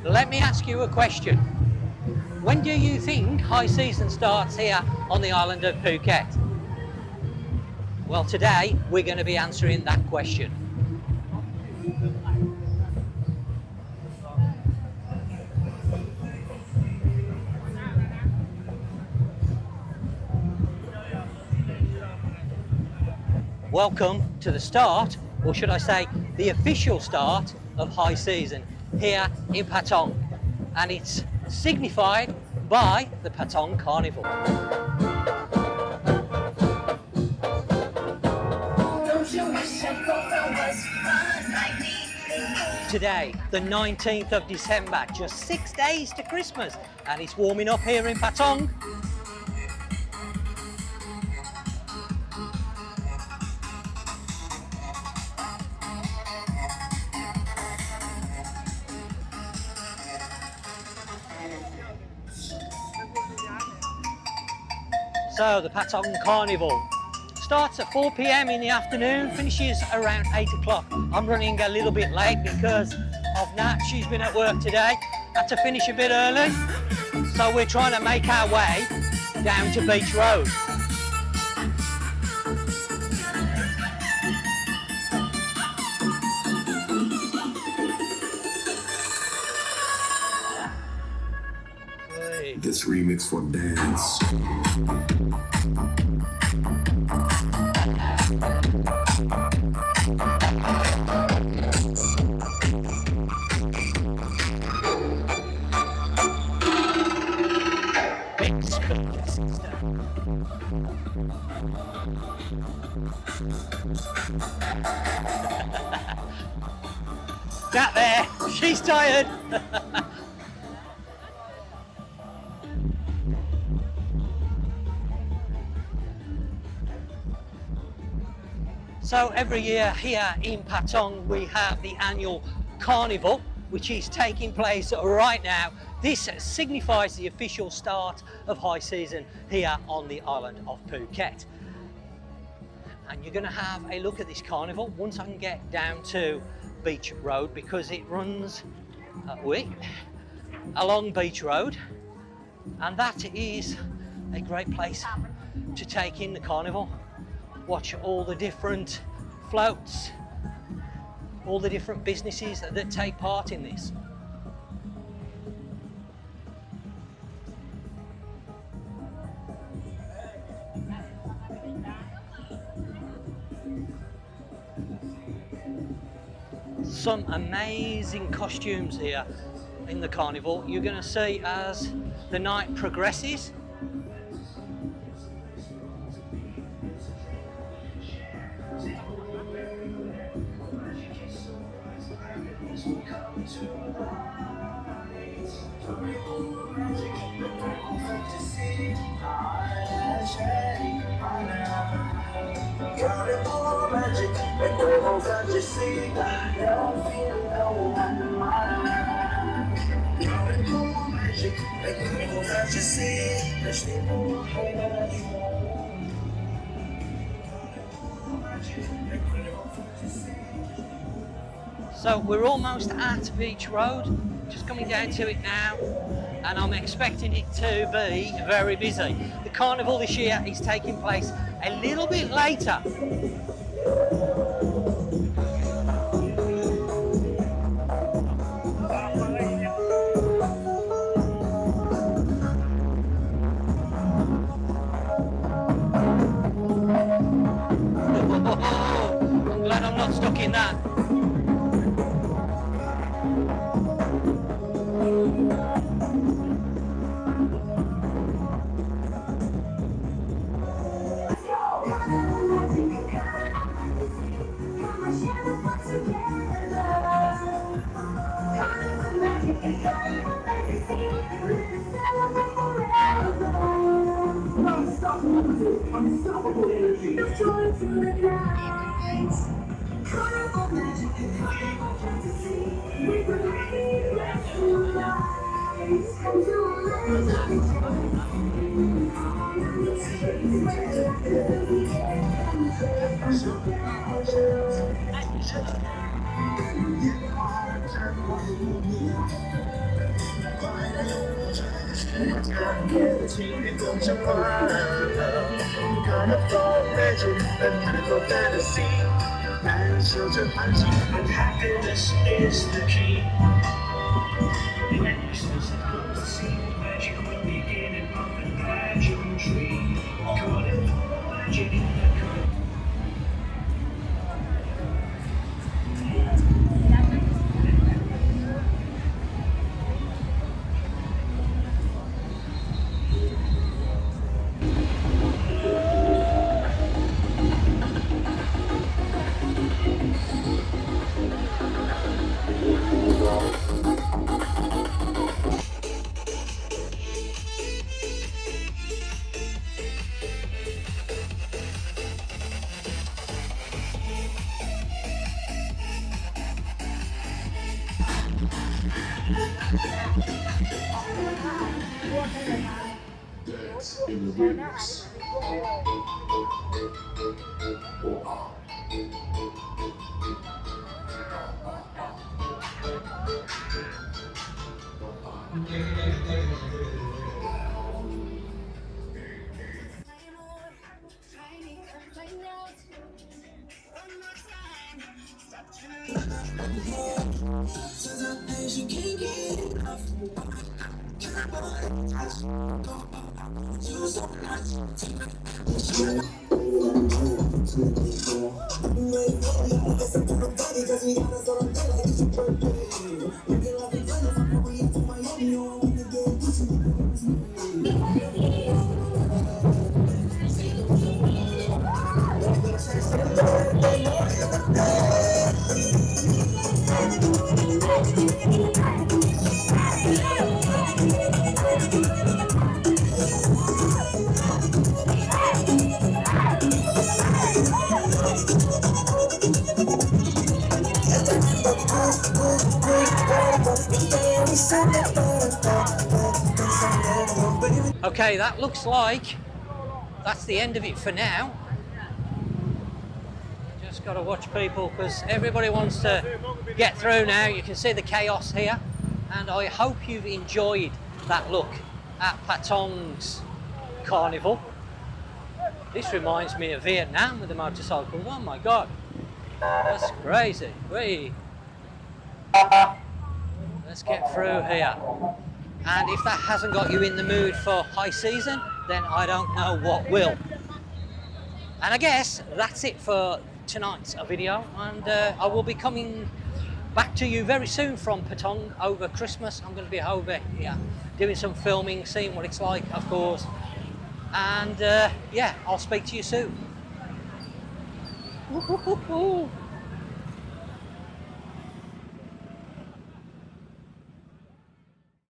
Let me ask you a question. When do you think high season starts here on the island of Phuket? Well, today we're going to be answering that question. Welcome to the start, or should I say the official start of high season here in Patong, and it's signified by the Patong Carnival. Today, the 19th of December, just 6 days to Christmas, and it's warming up here in Patong. So the Patong Carnival starts at 4 p.m. in the afternoon, finishes around 8 o'clock. I'm running a little bit late because of Nat. She's been at work today, had to finish a bit early. So we're trying to make our way down to Beach Road. This remix for dance. That there, she's tired. So every year here in Patong we have the annual carnival, which is taking place right now. This signifies the official start of high season here on the island of Phuket. And you're going to have a look at this carnival once I can get down to Beach Road, because it runs along Beach Road, and that is a great place to take in the carnival. Watch all the different floats, all the different businesses that take part in this. Some amazing costumes here in the carnival you're going to see as the night progresses. So we're almost at Beach Road, just coming down to it now, and I'm expecting it to be very busy. The carnival this year is taking place a little bit later. I'm glad I'm not stuck in that. Unstoppable energy. Joy to the night. Carnival magic and carnival fantasy. We believe that true life come to life. 天的晴天共享快乐。Carnival legend, a carnival fantasy. 感受着欢喜 and happiness is the key. The endlessness of the sea, magic will begin above the magic tree. Carnival magic. Dance in the remix. Okay, that looks like that's the end of it for now. Just got to watch people because everybody wants to get through now. You can see the chaos here, and I hope you've enjoyed that look at Patong's Carnival. This reminds me of Vietnam with the motorcycles. Oh my god, that's crazy. Whee. Let's get through here. And if that hasn't got you in the mood for high season, then I don't know what will. And I guess that's it for tonight's video, and I will be coming back to you very soon from Patong over Christmas. I'm going to be over here doing some filming, seeing what it's like, of course. And yeah, I'll speak to you soon.